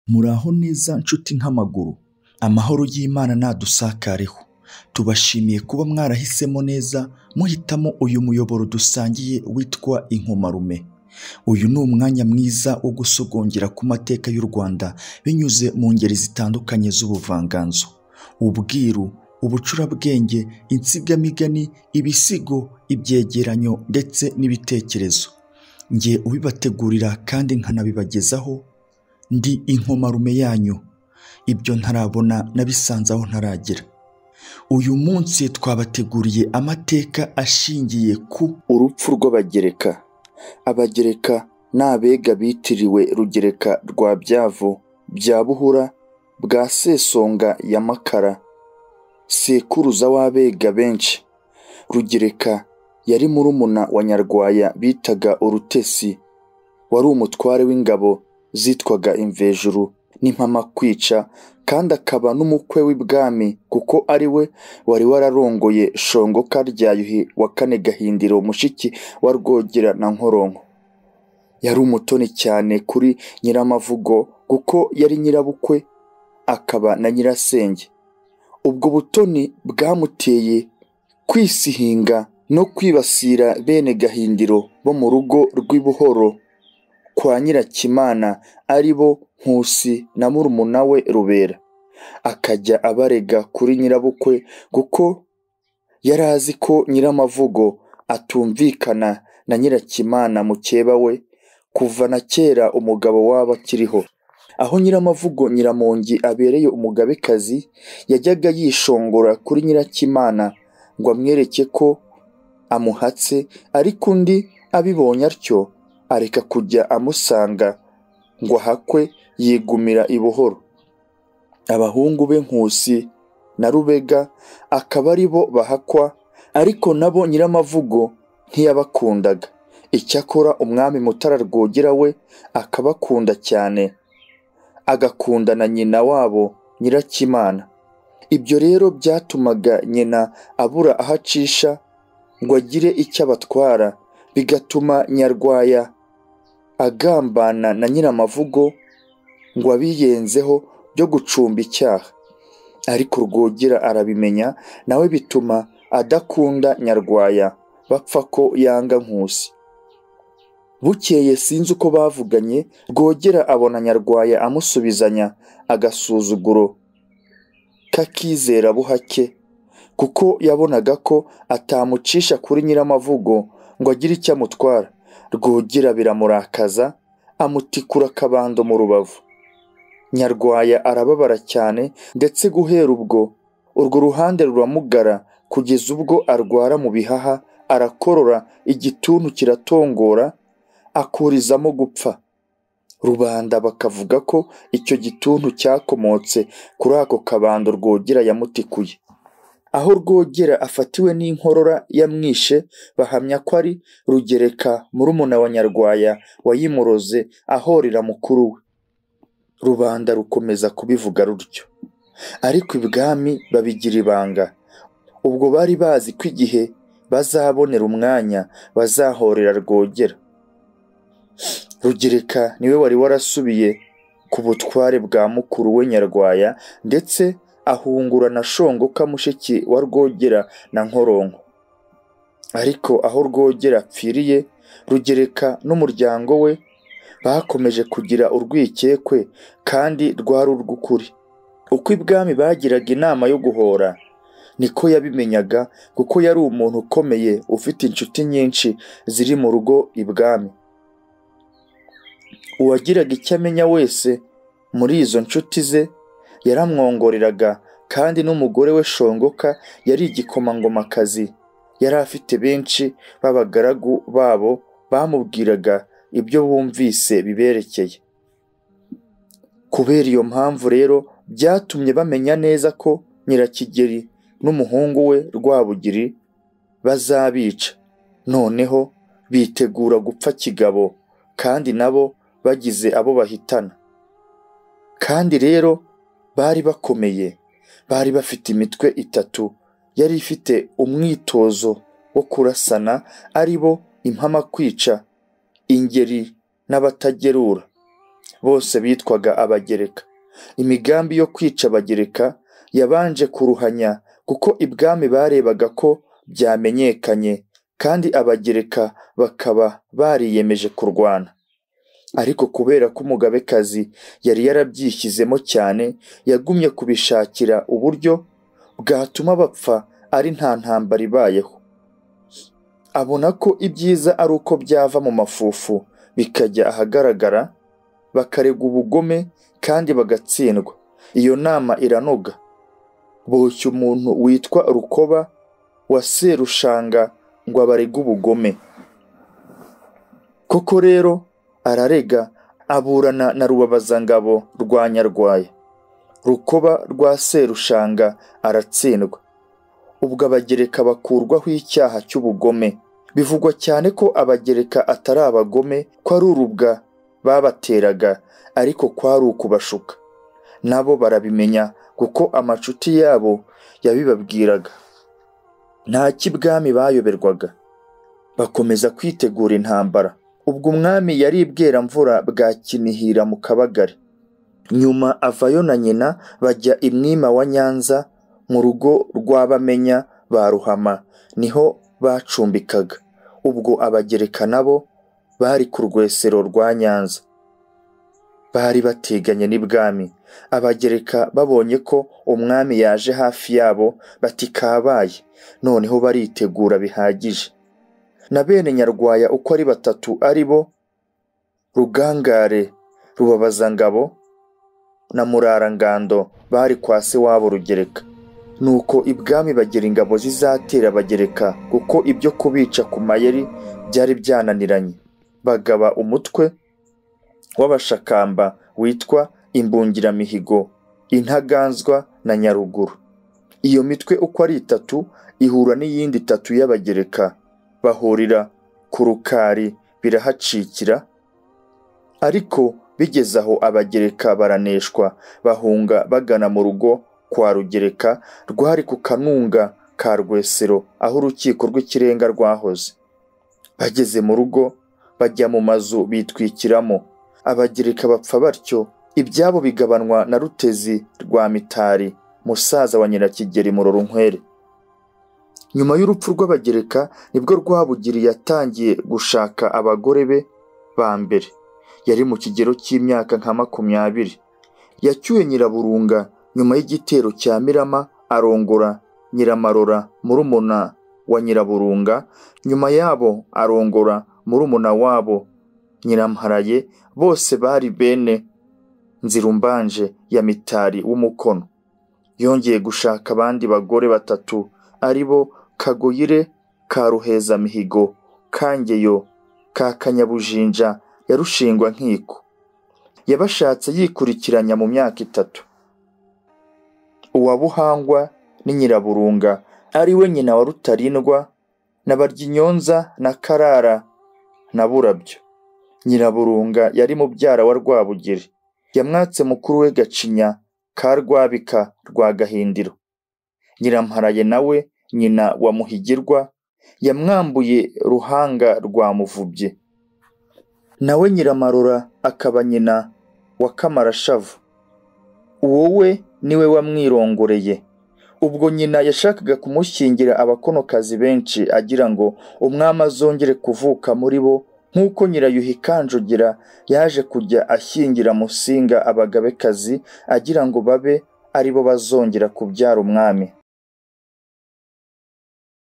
Muraho neza nshuti nk'amaguru, amahoro y'Imana nadusakareho. Tubashimiye kuba mwarahisemo neza muhitamo uyu muyoboro dusangiye witwa Inkomarume. Uyu ni umwanya mwiza wo gusogongera ku mateka y'u Rwanda binyuze mu ngeri zitandukanye z'ubuvanganzo, ubwiru, ubucurabwenge, insigamigani, ibisigo, ibyegeranyo ndetse n'ibitekerezo. Njye ubibategurira kandi nkanabibagezaho ndi Inkomarume yanyu. Ibyo ntarabona nabisanze aho ntaragera. Uyu munsi twabateguriye amateka ashingiye ku urupfu rw'Abagereka. Abagereka ni abega bitiriwe Rugereka rwa Byavu bya Buhura bwa Sesonga ya Makara, sekuruza w'abega benshi. Rugereka yari murumuna wa Nyarwaya bitaga Urutesi, wari umutware w'ingabo zitwaga Imvejuru n'Impamakwica, kandi akaba n'umukwe w'ibwami kuko ari we wari wararongoye Shongoka rya Yuhi wa kane Gahindiro mushiki wa Rwogera na Nkoronko. Yari umutoni cyane kuri Nyiramavugo kuko yari nyirabukwe akaba na nyirasenge. Ubwo butoni bwamuteye kwisihinga no kwibasira bene Gahindiro bo mu rugo rw'Ibuhoro kwa Nyirakimana, ari bo Nkusi na murumuna we Rubera. Akajya abarega kuri nyirabukwe kuko yari azi ko Nyiramavugo atumvikana na Nyirakimana mukeba we kuva na kera umugabo wabo akiriho. Aho Nyiramavugo Nyiramongi abereye umugabekazi, yajyaga yishongora kuri Nyirakimana ngo amwereke ko amuhatse, ariko undi abibonye atyo areka kujya amusanga ngo ahakwe, yigumira i Buhoro. Abahungu be Nkusi na Rubega akaba ari bo bahakwa, ariko nabo Nyiramavugo ntiyabakundaga. Icyakora umwami Mutara Rwogera we akabakunda cyane, agakunda na nyina wabo Nyirakimana. Ibyo rero byatumaga nyina abura aho acisha ngo agire icyo abatwara, bigatuma Nyarwaya agambana na Nyiramavugo ngo abiyenzeho byo gucumba icyaha. Ariko Rwogera arabimenya, nawe bituma adakunda Nyarwaya, bapfa ko yanga Nkusi. Bukeye sinzi uko bavuganye, Rwogera abona Nyarwaya amusubizanya agasuzuguro kakizera buhake, kuko yabonaga ko atamucisha kuri Nyiramavugo ngo agire icyo amutwara. Rwogera biramurakaza, amutikura akabando mu rubavu. Nyarwaya arababara cyane, ndetse guhera ubwo urwo ruhande ruramugara kugeza ubwo arwara mu bihaha, arakorora, igituntu kiratongora, akurizamo gupfa. Rubanda bakavuga ko icyo gituntu cyakomotse kuri ako kabando Rwogera yamutikuye. Aho Rwogera afatiwe n'inkorora yamwishe, bahamya ko ari Rugereka murumuna wa Nyarwaya wayimuroze ahorera mukuru we. Rubanda rukomeza kubivuga rutyo, ariko ibwami babigira ibanga. Ubwo bari bazi ko igihe bazabonera umwanya bazahorera Rwogera. Rugereka niwe wari warasubiye ku butware bwa mukuru we Nyarwaya, ndetse ahungura na Shongoka mushiki wa Rwogera na Nkoronko. Ariko aho Rwogera apfiriye, Rugereka n'umuryango we bakomeje kugira urwikekwe, kandi rwari urw'ukuri. Uko ibwami bagiraga inama yo guhora, niko yabimenyaga, kuko yari umuntu ukomeye ufite inshuti nyinshi ziri mu rugo ibwami. Uwagiraga icyo amenya wese muri izo nshuti ze yaramwongoreraga, kandi n'umugore we Shongoka yari igikomangomakazi. Yari afite benshi b'abagaragu babo bamubwiraga ibyo bumvise biberekeye. Kubera iyo mpamvu rero byatumye bamenya neza ko Nyirakigeri n'umuhungu we Rwabugiri bazabica. Noneho bitegura gupfa kigabo, kandi nabo bagize abo bahitana. Kandi rero bari bakomeye, bari bafite imitwe itatu yari ifite umwitozo wo kurasana, ari bo Impamakwica, Ingeri n'Abatagerura. bose bitwaga Abagereka. Imigambi yo kwica Abagereka yabanje kuruhanya kuko ibwami barebaga ko byamenyekanye kandi Abagereka bakaba bariyemeje kurwana. Ariko kubera ko umugabekazi yari yarabyishyizemo cyane, yagumye kubishakira uburyo bwatuma bapfa ari nta ntambara ibayeho. Abona ko ibyiza ari uko byava mu mafufu bikajya ahagaragara, bakaregwa ubugome kandi bagatsindwa. Iyo nama iranoga. Boshya umuntu witwa Rukoba wa Serushanga ngo abarege ubugome. Koko rero ararega, aburana na Rubabazangabo rwa Nyarwaya. Rukoba rwa Serushanga aratsindwa. Ubwo Abagereka bakurwaho icyaha cy'ubugome. Bivugwa cyane ko Abagereka atari abagome, ko ari urubwa babateraga, ariko kwari ukubashuka. Nabo barabimenya kuko amacuti yabo yabibabwiraga. Nta kibwami bayoberwaga. Bakomeza kwitegura intambara. Ubwo umwami yari Bweramvura bwa Kinihira mu Kabagari. Nyuma avayo na nyina bajya i Mwima wa Nyanza mu rugo rw'Abamenya ba Ruhama, niho bacumbikaga. Ubwo Abagereka nabo bari ku Rwesero rwa Nyanza. Bari bateganye n'ibwami. Abagereka babonye ko umwami yaje hafi yabo bati kabaye, noneho baritegura bihagije. Na bene Nyarwaya uko ari batatu, ari bo Rugangare, Rubabazangabo na Murarangando, bari kwa se wabo Rugereka. Nuko ibwami bagira ingabo zizatera Abagereka kuko ibyo kubica ku mayeri byari byananiranye. Bagaba umutwe w'Abashakamba witwa Imbungiramihigo, Intaganzwa na Nyaruguru. Iyo mitwe uko ari itatu ihura n'iyindi itatu y'Abagereka, bahurira ku Rukari birahacikira. Ariko bigeze aho Abagereka baraneshwa, bahunga bagana mu rugo kwa Rugereka rwari ku Kanunga ka Rwesero, aho urukiko rw'ikirenga rwahoze. Bageze mu rugo bajya mu mazu bitwikiramo. Abagereka bapfa batyo, ibyabo bigabanwa na Rutezi rwa Mitari, musaza wa Nyirakigeri Murorunkwere. Nyuma y'urupfu rw'Abagereka nibwo Rwabugiri yatangiye gushaka abagore be ba mbere. Yari mu kigero cy'imyaka nka 20. Yacyuye Nyiraburunga nyuma y'igitero cya Mirama, arongora Nyiramarora murumuna wa Nyiraburunga. Nyuma yabo arongora murumuna wabo Nyiramparaye, bose bari bene Nzirumbanje ya Mitari w'Umukono. Yongeye gushaka abandi bagore batatu, ari bo Kagoyire ka Ruhezamihigo, Kangeyo ka Kanyabujinja ya Rushingwa-nkiko. Yabashatse yikurikiranya mu myaka 3. Uwa Buhangwa ni Nyiraburunga, ari we nyina wa Rutarindwa na Baryinyonza na Karara na Burabyo. Nyiraburunga yari mubyara wa Rwabugiri. Yamwatse mukuru we Gacinya ka Rwabika rwa Gahindiro. Nyiramparaye nawe nyina wa Muhigirwa yamwambuye Ruhanga rwa Muvubyi. Nawe Nyiramarora akaba nyina wa Kamarashavu. Uwo we niwe wamwirongoreye. Ubwo nyina yashakaga kumushyingira abakonokazi benshi, agira ngo umwami azongere kuvuka muri bo, nk'uko Nyirayuhi Kanjogera yaje kujya ashyingira Musinga abagabekazi, agira ngo babe ari bo bazongera kubyara umwami.